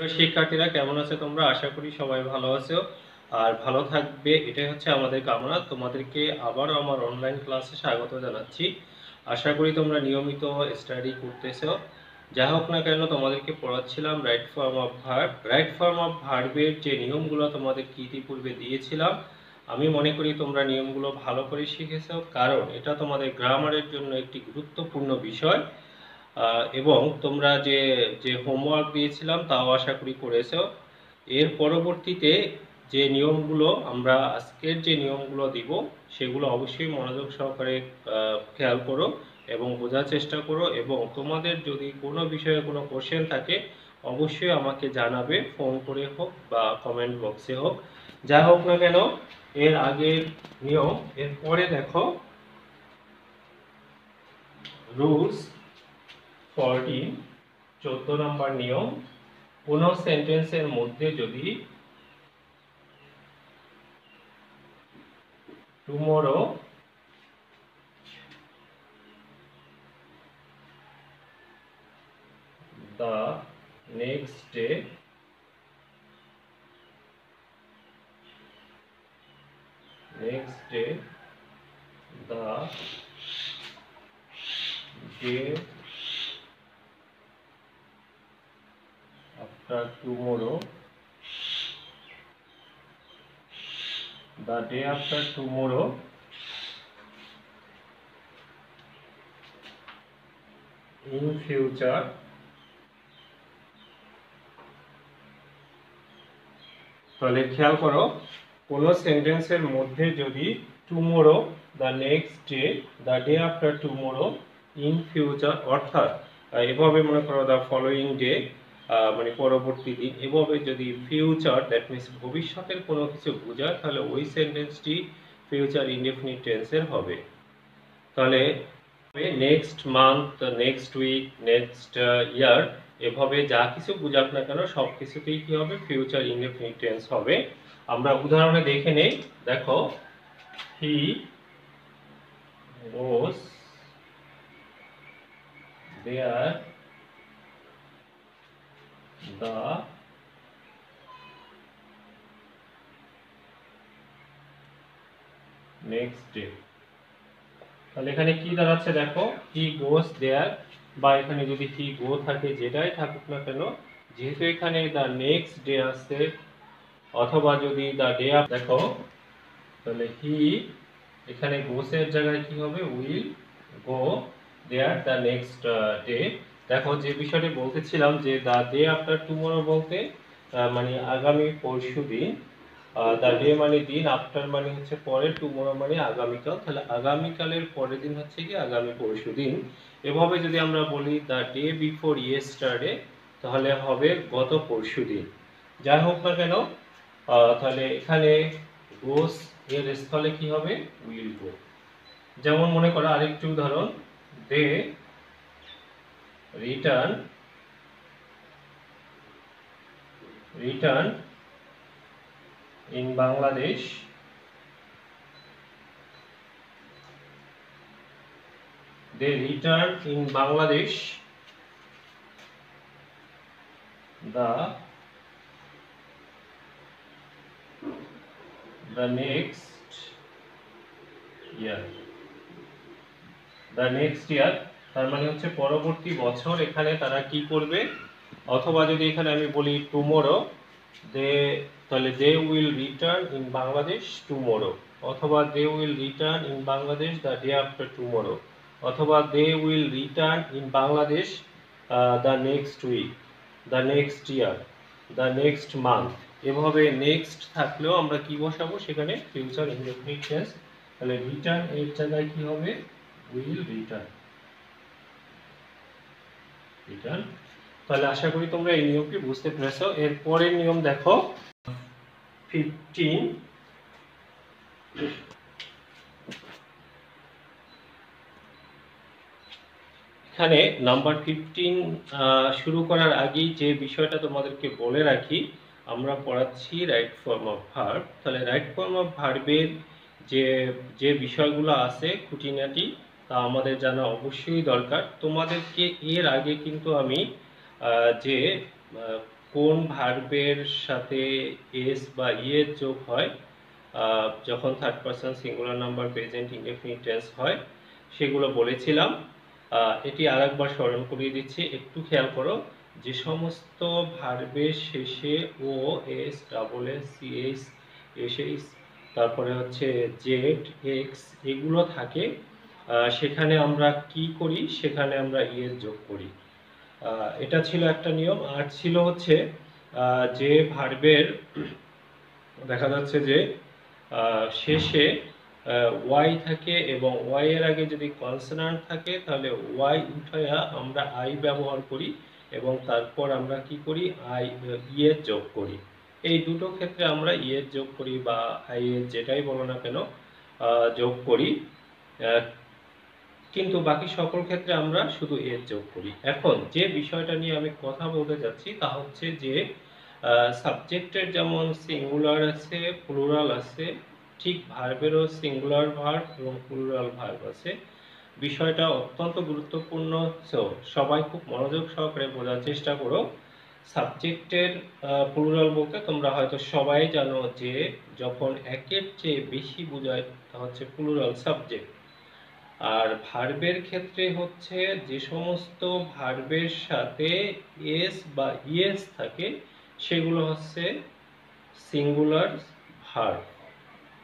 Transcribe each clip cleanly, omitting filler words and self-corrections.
তো শিক্ষার্থীরা কেমন আছো তোমরা? আশা করি সবাই ভালো আছো আর ভালো থাকবে, এটাই হচ্ছে আমাদের কামনা। তোমাদেরকে আবারও আমার অনলাইন ক্লাসে স্বাগত জানাচ্ছি। আশা করি তোমরা নিয়মিত স্টাডি করতেছো। যা হোক না কেন, তোমাদেরকে পড়াচ্ছিলাম right form of verb. Right form of ভার্বের যে নিয়মগুলো তোমাদেরকে ইতিপূর্বে দিয়েছিলাম, আমি মনে করি তোমরা নিয়মগুলো ভালো করে শিখেছো, কারণ এটা তোমাদের গ্রামারের জন্য একটি গুরুত্বপূর্ণ বিষয়। এবং তোমরা যে যে হোমওয়ার্ক দিয়েছিলাম তাও আশা করি করেছো। এর পরবর্তীতে যে নিয়মগুলো আমরা আজকের যে নিয়মগুলো দিব সেগুলো অবশ্যই মনোযোগ সহকারে খেয়াল করো এবং বোঝার চেষ্টা করো। এবং তোমাদের যদি কোনো বিষয়ে কোনো কোশ্চেন থাকে অবশ্যই আমাকে জানাবে, ফোন করে হোক বা কমেন্ট বক্সে হোক, যা হোক না কেন। এর আগের নিয়ম, এরপরে দেখো রুলস 14, 14 নম্বর নিয়ম। কোনো সেন্টেন্সের মধ্যে যদি tomorrow, the next day, the day after tomorrow, the day after tomorrow, in future, তাহলে খেয়াল করো, কোনো সেন্টেন্সের মধ্যে যদি tomorrow, the next day, the day after tomorrow, in future, অর্থাৎ এভাবে মনে করো দ্য ফলোয়িং ডে, মানে পরবর্তী দিন, এভাবে যদি ফিউচার, দ্যাট মিনস ভবিষ্যতের কোনো কিছু বোঝায়, তাহলে ওই সেন্টেন্সটি ফিউচার ইনডেফিনিট টেন্সের হবে। তাহলে next month, next week, next year, এভাবে যা কিছু বোঝাক না কেন সব কিছুতেই কি হবে? ফিউচার ইনডেফিনিট টেন্স হবে। আমরা উদাহরণে দেখে নেই। দেখো, হি গোস দেয়ার দ্য নেক্সট ডে। তাহলে এখানে কি দাঁড়াচ্ছে দেখো, হি গোস দেয়ার, বা এখানে যদি হি গো থাকে, যেটাই থাকুক না কেন, যেহেতু এখানে দ্য নেক্সট ডে আছে, অথবা যদি দ্য ডে, দেখো তাহলে হি, এখানে গোসের জায়গায় কি হবে? Will go there the next day. দেখো, যে বিষয়টি বলতেছিলাম যে দ্য ডে আফটার টুমরো বলতে মানে আগামী পরশু দিন, দ্য ডে মানে দিন, আফটার মানে হচ্ছে পরে, টুমরো মানে আগামীকাল, তাহলে আগামীকালের পরের দিন হচ্ছে কি আগামী পরশু দিন। এভাবে যদি আমরা বলি দ্য ডে বিফোর ইয়েস্টারডে, তাহলে হবে গত পরশু দিন। যাই হোক না কেন, তাহলে এখানে গোস এর স্থলে কি হবে? Will go. যেমন মনে করো আরেকটি উদাহরণ, they return in Bangladesh, they return in Bangladesh the next year, তার মানে হচ্ছে পরবর্তী বছর। এখানে তারা কি করবে? অথবা যদি এখানে আমি বলি টুমরো, দে, তাহলে they will return in Bangladesh tomorrow, অথবা they will return in Bangladesh the day after tomorrow, অথবা they will return in Bangladesh the next week, the next year, the next month. এভাবে নেক্সট থাকলেও আমরা কি বসাবো? সেখানে ফিউচার ইনডেফিনিট টেন্স। তাহলে রিটার্ন এর জায়গায় কি হবে? Will return. তাহলে আশা করি তোমরা এই নিয়মটি বুঝতে পেরেছো। এর পরের নিয়ম দেখো 15। এখানে নাম্বার 15 শুরু করার আগেই যে বিষয়টা তোমাদেরকে বলে রাখি, আমরা পড়াচ্ছি রাইট ফর্ম অফ ভার্ব। তাহলে রাইট ফর্ম অফ ভার্বের যে যে বিষয়গুলো আছে খুঁটিনাটি, তা আমাদের জানা অবশ্যই দরকার। তোমাদেরকে এর আগে কিন্তু আমি যে কোন ভার্বের সাথে এস বা ইয়ের যোগ হয় যখন third person singular number present indefinite tense হয় সেগুলো বলেছিলাম। এটি আরেকবার স্মরণ করিয়ে দিচ্ছি, একটু খেয়াল করো। যে সমস্ত ভার্বের শেষে O, S, double S, CS, SS, তারপরে হচ্ছে জেড, এক্স এগুলো থাকে, সেখানে আমরা কি করি, সেখানে আমরা ইয়ের যোগ করি। এটা ছিল একটা নিয়ম। আর ছিল হচ্ছে যে ভার্বের দেখা যাচ্ছে যে শেষে ওয়াই থাকে এবং ওয়াই এর আগে যদি কনসোনান্ট থাকে তাহলে ওয়াই উঠায়া আমরা আই ব্যবহার করি এবং তারপর আমরা কি করি, আই ইয়ের যোগ করি। এই দুটো ক্ষেত্রে আমরা ইয়ের যোগ করি বা আই এর যেটাই বলো না কেন যোগ করি, কিন্তু বাকি সকল ক্ষেত্রে আমরা শুধু এর যোগ করি। এখন যে বিষয়টা নিয়ে আমি কথা বলতে যাচ্ছি তা হচ্ছে যে সাবজেক্টের যেমন সিঙ্গুলার আছে, প্লুরাল আছে, ঠিক ভার্বেরও সিঙ্গুলার ভার্ব এবং প্লুরাল ভার্ব আছে। বিষয়টা অত্যন্ত গুরুত্বপূর্ণ, সবাই খুব মনোযোগ সহকারে বোঝার চেষ্টা করো। সাবজেক্টের প্লুরাল বলতে তোমরা হয়তো সবাই জানো যে যখন একের চেয়ে বেশি বোঝায় তা হচ্ছে প্লুরাল সাবজেক্ট। আর ভার্বের ক্ষেত্রে হচ্ছে যে সমস্ত ভার্বের সাথে এস বা ইএস থাকে সেগুলো হচ্ছে সিঙ্গুলার ভার্ব।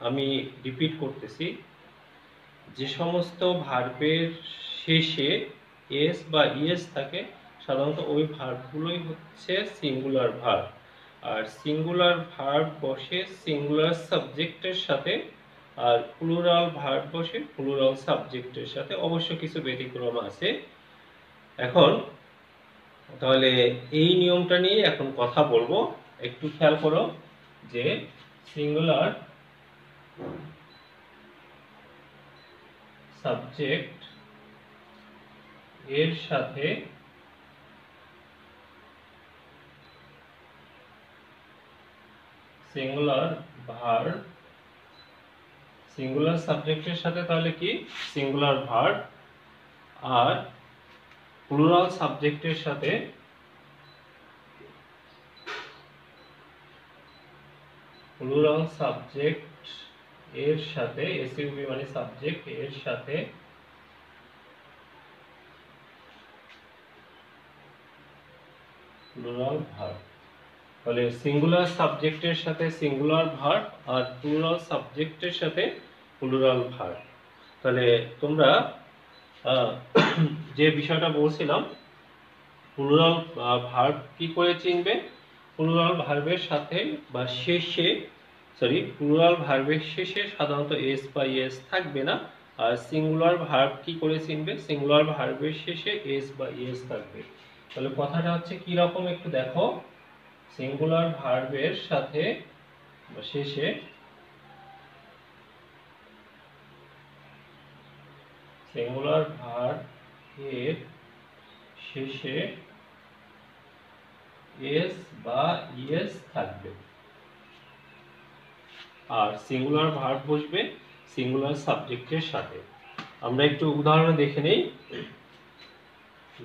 আমি রিপিট করতেছি, যে সমস্ত ভার্বের শেষে এস বা ইএস থাকে সাধারণত ওই ভার্বগুলোই হচ্ছে সিঙ্গুলার ভার্ব। আর সিঙ্গুলার ভার্ব বসে সিঙ্গুলার সাবজেক্টের সাথে, আর প্লুরাল ভার্ব বসে প্লুরাল সাবজেক্টের সাথে। অবশ্য কিছু ব্যতিক্রম আছে। এখন তাহলে এই নিয়মটা নিয়ে এখন কথা বলবো। একটু খেয়াল করো যে সিঙ্গুলার সাবজেক্ট এর সাথে সিঙ্গুলার ভার্ব, সিঙ্গুলার সাবজেক্টের সাথে তাহলে কি সিঙ্গুলার ভার্ব, আর প্লুরাল সাবজেক্টের সাথে প্লুরাল সাবজেক্ট এর সাথে এসইউবি মানে সাবজেক্ট এর সাথে প্লুরাল ভার্ব। তাহলে সিঙ্গুলার সাবজেক্টের সাথে সিঙ্গুলার ভার্ব আর প্লুরাল সাবজেক্টের সাথে প্লুরাল ভার্ব। তাহলে তোমরা যে বিষয়টা বলছিলাম, প্লুরাল ভার্ব কি করে চিনবে? প্লুরাল ভার্বের সাথে বা শেষে, প্লুরাল ভার্বের শেষে সাধারণত এস বা ইএস থাকবে না। আর সিঙ্গুলার ভার্ব কি করে চিনবে? সিঙ্গুলার ভার্বের শেষে এস বা ইএস থাকবে। তাহলে কথাটা হচ্ছে কি রকম একটু দেখো। সিঙ্গুলার ভার্বের সাথে বা শেষে সিঙ্গুলার ভার্ব এর শেষে এস বা ইএস থাকবে, আর সিঙ্গুলার ভার্ব বসবে সিঙ্গুলার সাবজেক্টের সাথে। আমরা একটু উদাহরণ দেখে নেই।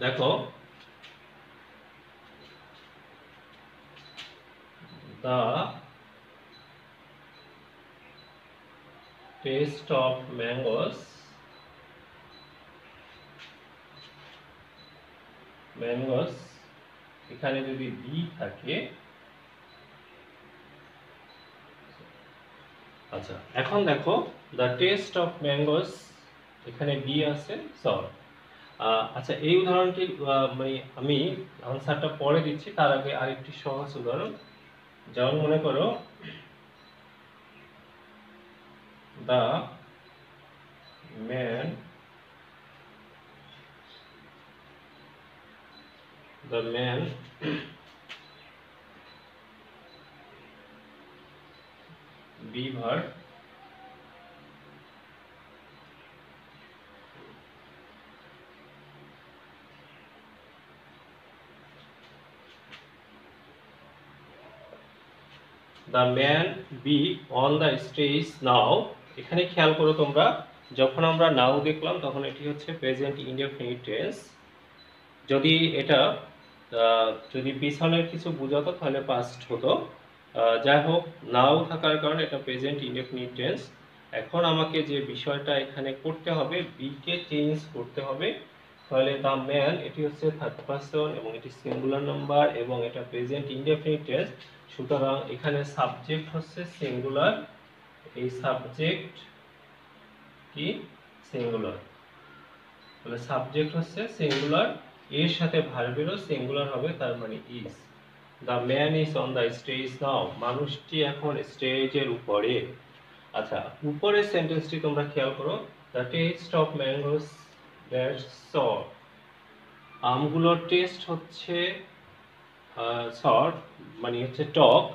দেখো, the taste of mangoes, এখানে যদি বি থাকে, আচ্ছা এখন দেখো the taste of mangoes এখানে বি আছে, আচ্ছা এই উদাহরণটি মানে আমি আনসারটা পরে দিচ্ছি, তার আগে আরেকটি সহজ উদাহরণ। যেমন মনে করো the man beaver the man be on the stage now। এখানে খেয়াল করো তোমরা, যখন আমরা নাও দেখলাম তখন এটি হচ্ছে প্রেজেন্ট ইনডেফিনিট টেন্স। যদি এটা যদি পিছনের কিছু বোঝাতো তাহলে পাস্ট হতো। যাই হোক, নাও থাকার কারণে এটা প্রেজেন্ট ইনডেফিনিট টেন্স। এখন আমাকে যে বিষয়টা এখানে করতে হবে, বি কে চেঞ্জ করতে হবে। তাহলে দ্য ম্যান, এটি হচ্ছে থার্ড পারসন এবং এটি সিঙ্গুলার নাম্বার এবং এটা প্রেজেন্ট ইনডেফিনিট টেন্স। সুতরাং এখানে সাবজেক্ট হচ্ছে সিঙ্গুলার, এই সাবজেক্ট কি সিঙ্গুলার, তাহলে সাবজেক্ট হচ্ছে সিঙ্গুলার, এর সাথে ভার্বেরও সিঙ্গুলার হবে, তার মানে is. The man is on the stage now, মানুষটি এখন স্টেজের উপরে। আচ্ছা, উপরের সেন্টেন্সটি তোমরা খেয়াল করো। The taste of mangoes that সর, আমগুলোর টেস্ট হচ্ছে সর, মানে হচ্ছে টক।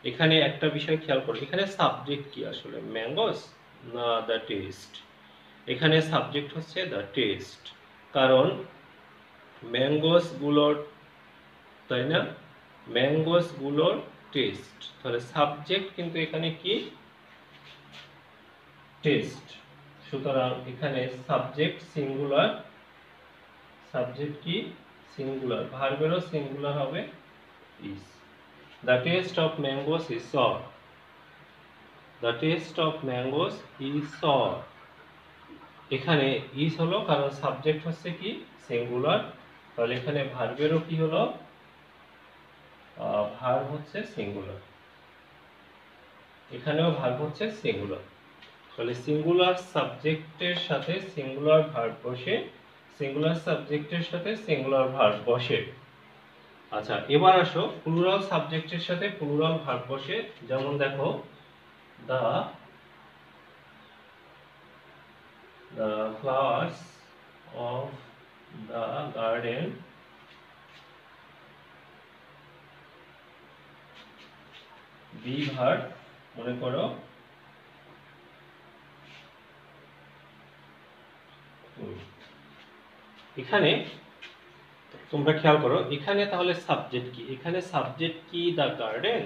এখানে একটা বিষয় খেয়াল করো, এখানে সাবজেক্ট কি আসলে, ম্যাঙ্গোস না দ্য টেস্ট? এখানে সাবজেক্ট হচ্ছে দ্য টেস্ট, কারণ ম্যাঙ্গোস গুলোর, তাই না, ম্যাঙ্গোস গুলোর টেস্ট, তাহলে সাবজেক্ট কিন্তু এখানে কি টেস্ট। সুতরাং এখানে সাবজেক্ট সিঙ্গুলার, সাবজেক্ট কি সিঙ্গুলার, ভার্বেরও সিঙ্গুলার হবে is. The taste of mangoes is sour, the taste of mangoes is sour. এখানে ইজ হলো কারণ সাবজেক্ট হচ্ছে কি সিঙ্গুলার, তাহলে এখানে ভার্বেরও কি হলো, ভার্ব হচ্ছে সিঙ্গুলার, এখানেও ভার্ব হচ্ছে সিঙ্গুলার। তাহলে সিঙ্গুলার সাবজেক্টের সাথে সিঙ্গুলার ভার্ব বসে, সিঙ্গুলার সাবজেক্টের সাথে সিঙ্গুলার ভার্ব বসে। আচ্ছা, এবার আসো প্লুরাল সাবজেক্টের সাথে প্লুরাল ভার্ব বসে। যেমন দেখো, the flowers of the garden, be verb, মনে করো এখানে তোমরা খেয়াল করো, এখানে তাহলে সাবজেক্ট কি, এখানে সাবজেক্ট কি দ্য গার্ডেন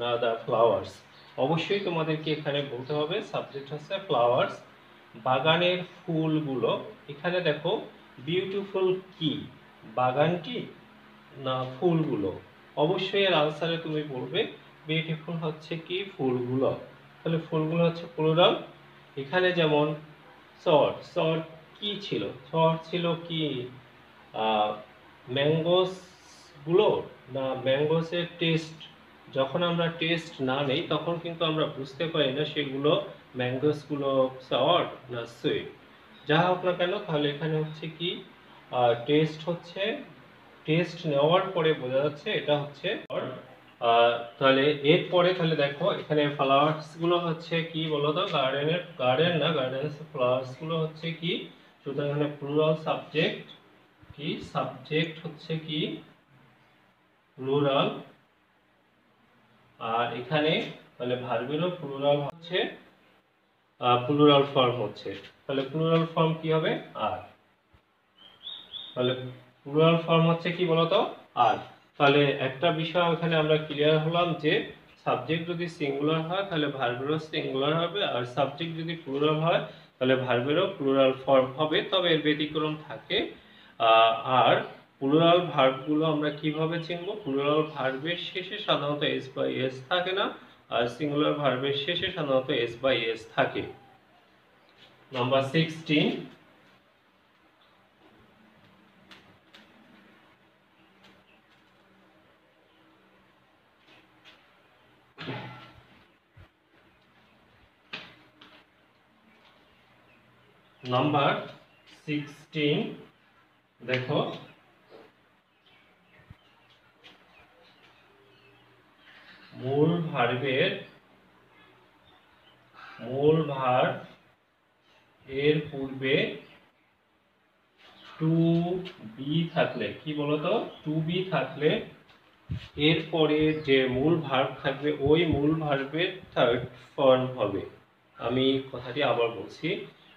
না দ্য ফ্লাওয়ার্স? অবশ্যই তোমাদেরকে এখানে বলতে হবে সাবজেক্ট হচ্ছে ফ্লাওয়ার্স, বাগানের ফুলগুলো। এখানে দেখো বিউটিফুল কি, বাগানটি না ফুলগুলো? অবশ্যই এর আনসারে তুমি বলবে বিউটিফুল হচ্ছে কি ফুলগুলো, তাহলে ফুলগুলো হচ্ছে প্লুরাল। এখানে যেমন সর, সর কি ছিল, সর ছিল কি ম্যাঙ্গোস গুলো না ম্যাঙ্গোসের টেস্ট? যখন আমরা টেস্ট না নেই তখন কিন্তু আমরা বুঝতে পারি না সেগুলো ম্যাঙ্গোস গুলো সাওয়ার না সুইট। যা হোক না কেন, তাহলে এখানে হচ্ছে কি টেস্ট হচ্ছে, টেস্ট নেওয়ার পরে বোঝা যাচ্ছে এটা হচ্ছে। তাহলে এরপরে তাহলে দেখো এখানে ফ্লাওয়ার্স গুলো হচ্ছে কি বলতো, গার্ডেনের, গার্ডেন না, গার্ডেনের ফ্লাওয়ার্স গুলো হচ্ছে কি, সুতরাং এখানে প্লুরাল সাবজেক্ট কি, সাবজেক্ট হচ্ছে কি প্লুরাল, আর এখানে তাহলে ভার্বেরও প্লুরাল হচ্ছে, প্লুরাল ফর্ম হচ্ছে, তাহলে প্লুরাল ফর্ম কি হবে আর, তাহলে প্লুরাল ফর্ম হচ্ছে কি বলতো আর। তাহলে একটা বিষয় এখানে আমরা ক্লিয়ার হলাম যে সাবজেক্ট যদি সিঙ্গুলার হয় তাহলে ভার্বেরও সিঙ্গুলার হবে, আর সাবজেক্ট যদি প্লুরাল হয় তাহলে ভার্বেরও প্লুরাল ফর্ম হবে, তবে এর ব্যতিক্রম থাকে। আর প্লুরাল ভার্বগুলো আমরা কিভাবে চিনব, প্লুরাল ভার্বের শেষে সাধারণত এস বাই এস থাকে না, আর সিঙ্গুলার ভার্বের শেষে সাধারণত এস বাই এস থাকে। নাম্বার 16, নাম্বার 16 দেখো, মূল ভার্ব এর পূর্বে টু বি থাকলে, কি বলতো, টু বি থাকলে এরপরে যে মূল ভার্ব থাকবে ওই মূল ভার্বের থার্ড ফর্ম হবে। আমি কথাটি আবার বলছি,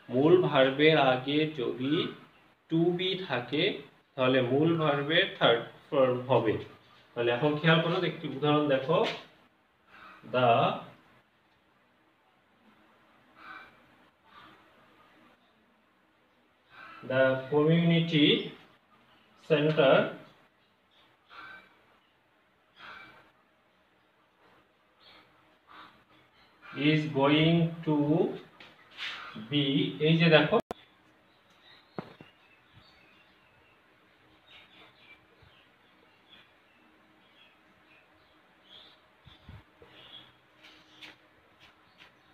মূল ভার্বের আগে যদি টু বি থাকে তাহলে মূল ভার্বের থার্ড ফর্ম হবে। তাহলে এখন খেয়াল করো, একটি উদাহরণ দেখো, the community center is going to be, এই যে দেখো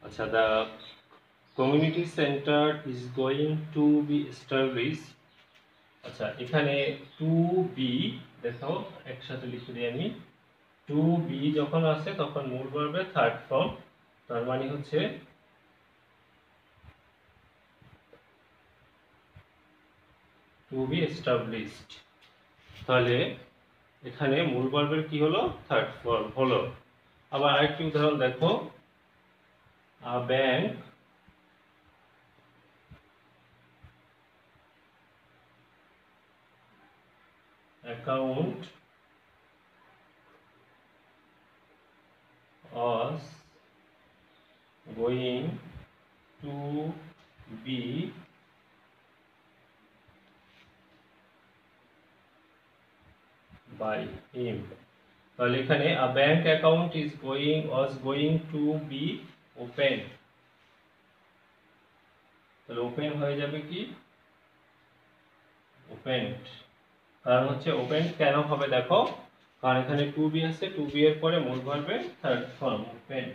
আচ্ছা, the community centre is going to be establish. আচ্ছা, এখানে টু বি দেখো একসাথে লিখে দিই আমি। টু বি যখন আসে তখন মূল ভার্বের থার্ড ফর্ম, তার মানে হচ্ছে টু বি এস্টাবলিশড। তাহলে এখানে মূল ভার্বের কি হলো, থার্ড ফর্ম হলো। আবার আরেকটি উদাহরণ দেখো, a bank account was going to be by him। তাহলে এখানে a bank account was going to be opened, তাহলে ওপেন হয়ে যাবে কি ওপেনড। কারণ হচ্ছে ওপেন কেন হবে দেখো, কারণ এখানে টু বি আছে, টু বি এর পরে মূল ভার্বের থার্ড ফর্ম ওপেন।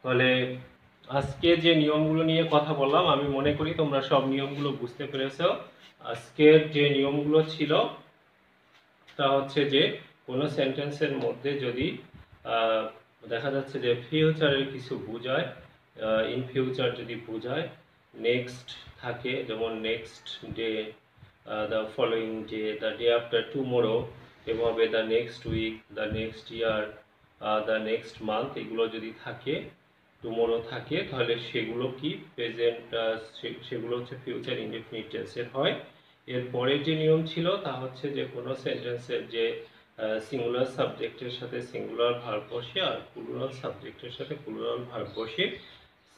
তাহলে আজকে যে নিয়মগুলো নিয়ে কথা বললাম, আমি মনে করি তোমরা সব নিয়মগুলো বুঝতে পেরেছো। আজকের যে নিয়মগুলো ছিল তা হচ্ছে যে কোনো সেন্টেন্সের মধ্যে যদি দেখা যাচ্ছে যে ফিউচারের কিছু বোঝায়, ইন ফিউচার যদি বোঝায়, নেক্সট থাকে, যেমন next day, the following day, the day after tomorrow, এভাবে the next week, the next year, the next month, এগুলো যদি থাকে, টুমোরো থাকে, তাহলে সেগুলো কি প্রেজেন্ট, সেগুলো হচ্ছে ফিউচার ইনডেফিনিট টেন্সের হয়। এরপরে যে নিয়ম ছিল তা হচ্ছে যে কোনো সেন্টেন্সের যে সিঙ্গুলার সাবজেক্টের সাথে সিঙ্গুলার ভার্ব বসে আর প্লুরাল সাবজেক্টের সাথে প্লুরাল ভার্ব বসে।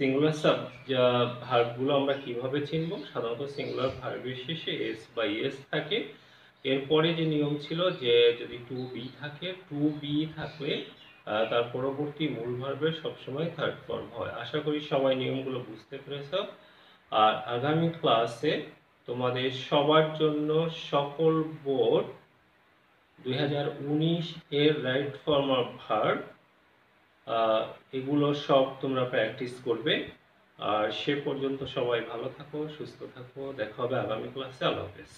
সিঙ্গুলার ভার্বগুলো আমরা কিভাবে চিনব, সাধারণত সিঙ্গুলার ভার্বের শেষে এস বা ইএস থাকে। এরপরে যে নিয়ম ছিল যে যদি টু বি থাকে, টু বি থাকলে তার পরবর্তী মূল ভার্বের সবসময় থার্ড ফর্ম হয়। আশা করি সবাই নিয়মগুলো বুঝতে পেরেছ। আর আগামী ক্লাসে তোমাদের সবার জন্য সকল বোর্ড 2019 এর রাইট ফর্ম অফ ভার্ব, এগুলো সব তোমরা প্র্যাকটিস করবে। আর সে পর্যন্ত সবাই ভালো থাকো, সুস্থ থাকো, দেখা হবে আগামী ক্লাসে। আল্লাহ হাফেজ।